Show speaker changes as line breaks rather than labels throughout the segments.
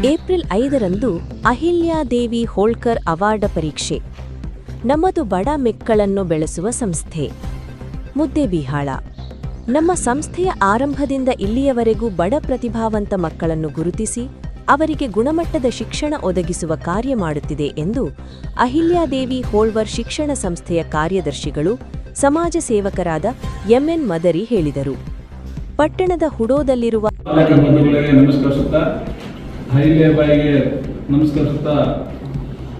April 5ರಂದು ಅಹಿಲ್ಯಾದೇವಿ Holkar award ಪರೀಕ್ಷೆ. ನಮ್ಮದು ಬಡ ಮಕ್ಕಳನ್ನು ಬೆಳೆಸುವ ಸಂಸ್ಥೆ ಮುದ್ದೇಬಿಹಾಳ. ನಮ್ಮ ಸಂಸ್ಥೆಯ ಆರಂಭದಿಂದ ಇಲ್ಲಿಯವರೆಗೂ ಬಡ ಪ್ರತಿಭಾವಂತ ಮಕ್ಕಳನ್ನು ಗುರುತಿಸಿ ಅವರಿಗೆ ಗುಣಮಟ್ಟದ ಶಿಕ್ಷಣ ಒದಗಿಸುವ ಕಾರ್ಯ ಮಾಡುತ್ತಿದೆ ಎಂದು ಅಹಿಲ್ಯಾದೇವಿ ಹೋಳ್ಕರ್ ಶಿಕ್ಷಣ ಸಂಸ್ಥೆಯ ಕಾರ್ಯದರ್ಶಿಗಳು, ಸಮಾಜ ಸೇವಕರಾದ ಎಂಎನ್ ಮದರಿ ಹೇಳಿದರು. ಪಟ್ಟಣದ ಹುಡೋದಲ್ಲಿರುವ
ಅಹಿಲ್ಯಾಬಾಯಿಗೆ ನಮಸ್ಕರಿಸುತ್ತಾ,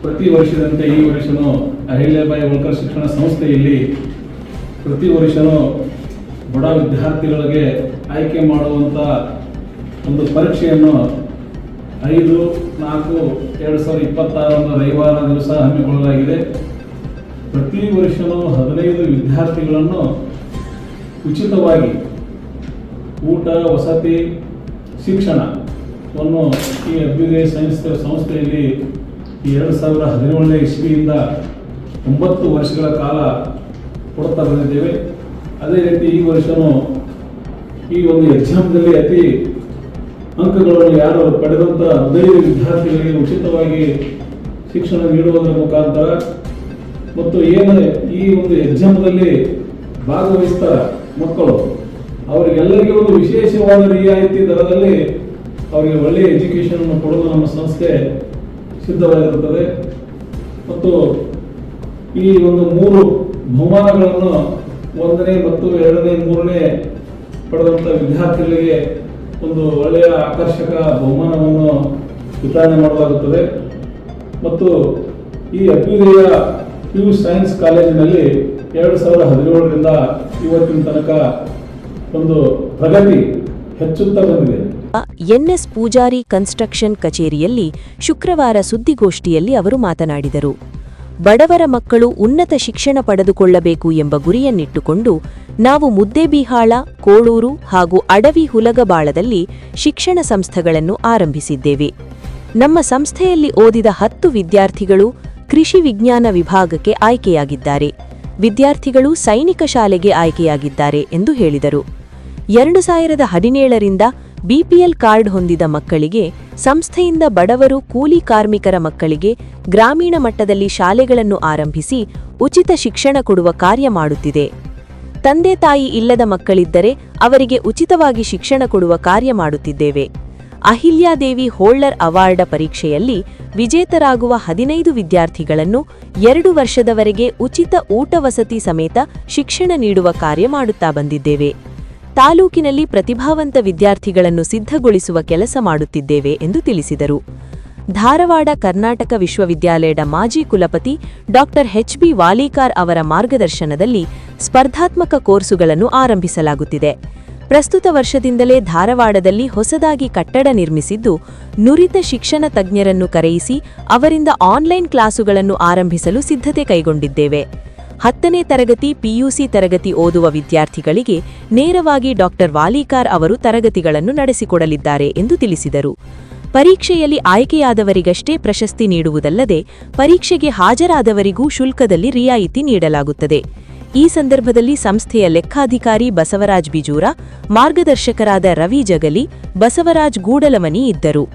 ಪ್ರತಿ ವರ್ಷದಂತೆ ಈ ವರ್ಷವೂ ಅಹಿಲ್ಯಾಬಾಯಿ ಹೋಳ್ಕರ್ ಶಿಕ್ಷಣ ಸಂಸ್ಥೆಯಲ್ಲಿ ಪ್ರತಿ ವರ್ಷವೂ ಬಡ ವಿದ್ಯಾರ್ಥಿಗಳಿಗೆ ಆಯ್ಕೆ ಮಾಡುವಂಥ ಒಂದು ಪರೀಕ್ಷೆಯನ್ನು 5/4/2026 ರವಿವಾರ ದಿವಸ ಹಮ್ಮಿಕೊಳ್ಳಲಾಗಿದೆ. ಪ್ರತಿ ವರ್ಷವೂ 15 ವಿದ್ಯಾರ್ಥಿಗಳನ್ನು ಉಚಿತವಾಗಿ ಊಟ, ವಸತಿ, ಶಿಕ್ಷಣವನ್ನು ಈ ಅಭ್ಯುದಯ ಸಂಸ್ಥೆಯಲ್ಲಿ 2017ನೇ ಇಸ್ವಿಯಿಂದ 9 ವರ್ಷಗಳ ಕಾಲ ಕೊಡ್ತಾ ಬಂದಿದ್ದೇವೆ. ಅದೇ ರೀತಿ ಈ ವರ್ಷವೂ ಈ ಒಂದು ಎಕ್ಸಾಮ್ದಲ್ಲಿ ಅತಿ ಅಂಕಗಳನ್ನು ಯಾರು ಪಡೆದಂಥ 15 ವಿದ್ಯಾರ್ಥಿಗಳಿಗೆ ಉಚಿತವಾಗಿ ಶಿಕ್ಷಣ ನೀಡುವುದರ ಮುಖಾಂತರ ಮತ್ತು ಏನು ಈ ಒಂದು ಎಕ್ಸಾಮ್ದಲ್ಲಿ ಭಾಗವಹಿಸ್ತಾರೆ ಮಕ್ಕಳು, ಅವರಿಗೆಲ್ಲರಿಗೂ ಒಂದು ವಿಶೇಷವಾದ ರಿಯಾಯಿತಿ ದರದಲ್ಲಿ ಅವರಿಗೆ ಒಳ್ಳೆಯ ಎಜುಕೇಷನ್ ಅನ್ನು ಕೊಡಲು ನಮ್ಮ ಸಂಸ್ಥೆ ಸಿದ್ಧವಾಗಿರುತ್ತದೆ. ಮತ್ತು ಈ ಒಂದು 3 ಬಹುಮಾನಗಳನ್ನು 1ನೇ ಮತ್ತು 2ನೇ 3ನೇ ಪಡೆದಂಥ ವಿದ್ಯಾರ್ಥಿಗಳಿಗೆ ಒಂದು ಒಳ್ಳೆಯ ಆಕರ್ಷಕ ಬಹುಮಾನವನ್ನು ವಿತರಣೆ ಮಾಡಲಾಗುತ್ತದೆ. ಮತ್ತು ಈ ಅಭ್ಯುದಯ PU ಸೈನ್ಸ್ ಕಾಲೇಜಿನಲ್ಲಿ 2017ರಿಂದ ಇವತ್ತಿನ ತನಕ ಒಂದು ಪ್ರಗತಿ ಹೆಚ್ಚುತ್ತಾ ಬಂದಿದೆ.
ಎನ್ಎಸ್ ಪೂಜಾರಿ ಕನ್ಸ್ಟ್ರಕ್ಷನ್ ಕಚೇರಿಯಲ್ಲಿ ಶುಕ್ರವಾರ ಸುದ್ದಿಗೋಷ್ಠಿಯಲ್ಲಿ ಅವರು ಮಾತನಾಡಿದರು. ಬಡವರ ಮಕ್ಕಳು ಉನ್ನತ ಶಿಕ್ಷಣ ಪಡೆದುಕೊಳ್ಳಬೇಕು ಎಂಬ ಗುರಿಯನ್ನಿಟ್ಟುಕೊಂಡು ನಾವು ಮುದ್ದೇಬಿಹಾಳ, ಕೋಳೂರು ಹಾಗೂ ಅಡವಿ ಹುಲಗಬಾಳದಲ್ಲಿ ಶಿಕ್ಷಣ ಸಂಸ್ಥೆಗಳನ್ನು ಆರಂಭಿಸಿದ್ದೇವೆ. ನಮ್ಮ ಸಂಸ್ಥೆಯಲ್ಲಿ ಓದಿದ 10 ವಿದ್ಯಾರ್ಥಿಗಳು ಕೃಷಿ ವಿಜ್ಞಾನ ವಿಭಾಗಕ್ಕೆ ಆಯ್ಕೆಯಾಗಿದ್ದಾರೆ. ವಿದ್ಯಾರ್ಥಿಗಳು ಸೈನಿಕ ಶಾಲೆಗೆ ಆಯ್ಕೆಯಾಗಿದ್ದಾರೆ ಎಂದು ಹೇಳಿದರು. 2017ರಿಂದ BPL ಕಾರ್ಡ್ ಹೊಂದಿದ ಮಕ್ಕಳಿಗೆ, ಸಂಸ್ಥೆಯಿಂದ ಬಡವರು ಕೂಲಿ ಕಾರ್ಮಿಕರ ಮಕ್ಕಳಿಗೆ ಗ್ರಾಮೀಣ ಮಟ್ಟದಲ್ಲಿ ಶಾಲೆಗಳನ್ನು ಆರಂಭಿಸಿ ಉಚಿತ ಶಿಕ್ಷಣ ಕೊಡುವ ಕಾರ್ಯ ಮಾಡುತ್ತಿದೆ. ತಂದೆ ತಾಯಿ ಇಲ್ಲದ ಮಕ್ಕಳಿದ್ದರೆ ಅವರಿಗೆ ಉಚಿತವಾಗಿ ಶಿಕ್ಷಣ ಕೊಡುವ ಕಾರ್ಯ ಮಾಡುತ್ತಿದ್ದೇವೆ. ಅಹಿಲ್ಯಾದೇವಿ ಹೋಳ್ಕರ್ ಅವಾರ್ಡ್ ಪರೀಕ್ಷೆಯಲ್ಲಿ ವಿಜೇತರಾಗುವ 15 ವಿದ್ಯಾರ್ಥಿಗಳನ್ನು 2 ವರ್ಷದವರೆಗೆ ಉಚಿತ ಊಟ ವಸತಿ ಸಮೇತ ಶಿಕ್ಷಣ ನೀಡುವ ಕಾರ್ಯ ಮಾಡುತ್ತಾ ಬಂದಿದ್ದೇವೆ. ತಾಲೂಕಿನಲ್ಲಿ ಪ್ರತಿಭಾವಂತ ವಿದ್ಯಾರ್ಥಿಗಳನ್ನು ಸಿದ್ಧಗೊಳಿಸುವ ಕೆಲಸ ಮಾಡುತ್ತಿದ್ದೇವೆ ಎಂದು ತಿಳಿಸಿದರು. ಧಾರವಾಡ ಕರ್ನಾಟಕ ವಿಶ್ವವಿದ್ಯಾಲಯದ ಮಾಜಿ ಕುಲಪತಿ ಡಾ HB ವಾಲೀಕಾರ್ ಅವರ ಮಾರ್ಗದರ್ಶನದಲ್ಲಿ ಸ್ಪರ್ಧಾತ್ಮಕ ಕೋರ್ಸುಗಳನ್ನು ಆರಂಭಿಸಲಾಗುತ್ತಿದೆ. ಪ್ರಸ್ತುತ ವರ್ಷದಿಂದಲೇ ಧಾರವಾಡದಲ್ಲಿ ಹೊಸದಾಗಿ ಕಟ್ಟಡ ನಿರ್ಮಿಸಿದ್ದು, ನುರಿತ ಶಿಕ್ಷಣ ತಜ್ಞರನ್ನು ಕರೆಯಿಸಿ ಅವರಿಂದ ಆನ್ಲೈನ್ ಕ್ಲಾಸುಗಳನ್ನು ಆರಂಭಿಸಲು ಸಿದ್ಧತೆ ಕೈಗೊಂಡಿದ್ದೇವೆ. 10ನೇ ತರಗತಿ PUC ತರಗತಿ ಓದುವ ವಿದ್ಯಾರ್ಥಿಗಳಿಗೆ ನೇರವಾಗಿ ಡಾ ವಾಲೀಕಾರ್ ಅವರು ತರಗತಿಗಳನ್ನು ನಡೆಸಿಕೊಡಲಿದ್ದಾರೆ ಎಂದು ತಿಳಿಸಿದರು. ಪರೀಕ್ಷೆಯಲ್ಲಿ ಆಯ್ಕೆಯಾದವರಿಗಷ್ಟೇ ಪ್ರಶಸ್ತಿ ನೀಡುವುದಲ್ಲದೆ ಪರೀಕ್ಷೆಗೆ ಹಾಜರಾದವರಿಗೂ ಶುಲ್ಕದಲ್ಲಿ ರಿಯಾಯಿತಿ ನೀಡಲಾಗುತ್ತದೆ. ಈ ಸಂದರ್ಭದಲ್ಲಿ ಸಂಸ್ಥೆಯ ಲೆಕ್ಕಾಧಿಕಾರಿ ಬಸವರಾಜ್ ಬಿಜೂರ, ಮಾರ್ಗದರ್ಶಕರಾದ ರವಿ ಜಗಲಿ, ಬಸವರಾಜ್ ಗೂಡಲಮನಿ ಇದ್ದರು.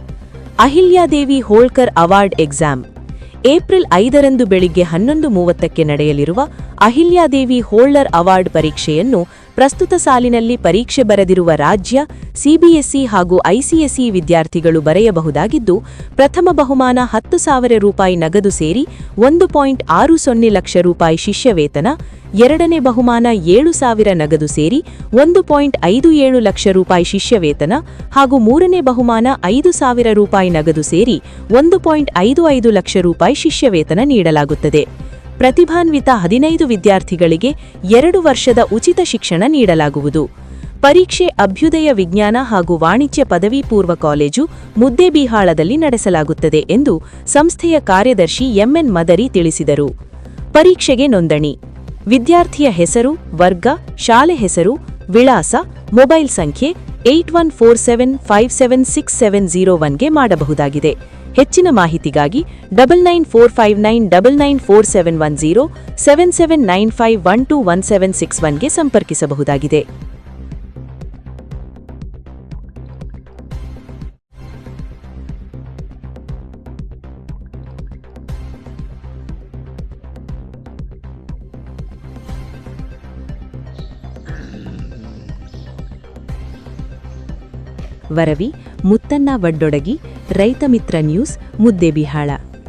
ಅಹಿಲ್ಯಾದೇವಿ ಹೋಳ್ಕರ್ ಅವಾರ್ಡ್ ಎಕ್ಸಾಮ್. ಏಪ್ರಿಲ್ 5ರಂದು ಬೆಳಿಗ್ಗೆ 11:30ಕ್ಕೆ ನಡೆಯಲಿರುವ ಅಹಿಲ್ಯಾದೇವಿ ಹೋಳ್ಕರ್ ಅವಾರ್ಡ್ ಪರೀಕ್ಷೆಯನ್ನು ಪ್ರಸ್ತುತ ಸಾಲಿನಲ್ಲಿ ಪರೀಕ್ಷೆ ಬರೆದಿರುವ ರಾಜ್ಯ, CBSE ಹಾಗೂ ICSE ವಿದ್ಯಾರ್ಥಿಗಳು ಬರೆಯಬಹುದಾಗಿದ್ದು, ಪ್ರಥಮ ಬಹುಮಾನ 10,000 ರೂಪಾಯಿ ನಗದು ಸೇರಿ 1.60 ಲಕ್ಷ ರೂಪಾಯಿ ಶಿಷ್ಯವೇತನ, 2ನೇ ಬಹುಮಾನ 7,000 ನಗದು ಸೇರಿ 1.57 ಲಕ್ಷ ರೂಪಾಯಿ ಶಿಷ್ಯವೇತನ ಹಾಗೂ 3ನೇ ಬಹುಮಾನ 5,000 ರೂಪಾಯಿ ನಗದು ಸೇರಿ 1.55 ಲಕ್ಷ ರೂಪಾಯಿ ಶಿಷ್ಯವೇತನ ನೀಡಲಾಗುತ್ತದೆ. ಪ್ರತಿಭಾನ್ವಿತ 15 ವಿದ್ಯಾರ್ಥಿಗಳಿಗೆ 2 ವರ್ಷದ ಉಚಿತ ಶಿಕ್ಷಣ ನೀಡಲಾಗುವುದು. ಪರೀಕ್ಷೆ ಅಭ್ಯುದಯ ವಿಜ್ಞಾನ ಹಾಗೂ ವಾಣಿಜ್ಯ ಪದವಿ ಪೂರ್ವ ಕಾಲೇಜು ಮುದ್ದೇಬಿಹಾಳದಲ್ಲಿ ನಡೆಸಲಾಗುತ್ತದೆ ಎಂದು ಸಂಸ್ಥೆಯ ಕಾರ್ಯದರ್ಶಿ ಎಂಎನ್ ಮದರಿ ತಿಳಿಸಿದರು. ಪರೀಕ್ಷೆಗೆ ನೋಂದಣಿ. ವಿದ್ಯಾರ್ಥಿಯ ಹೆಸರು, ವರ್ಗ, ಶಾಲೆ ಹೆಸರು, ವಿಳಾಸ, ಮೊಬೈಲ್ ಸಂಖ್ಯೆ 8147576701ಗೆ ಮಾಡಬಹುದಾಗಿದೆ. ಹೆಚ್ಚಿನ ಮಾಹಿತಿಗಾಗಿ 9945999471 7795121761ಗೆ ಸಂಪರ್ಕಿಸಬಹುದಾಗಿದೆ. ವರವಿ ಮುತ್ತಣ್ಣ ವಡ್ಡೊಡಗಿ ರೈತ ಮಿತ್ರ ನ್ಯೂಸ್ ಮುದ್ದೇಬಿಹಾಳ.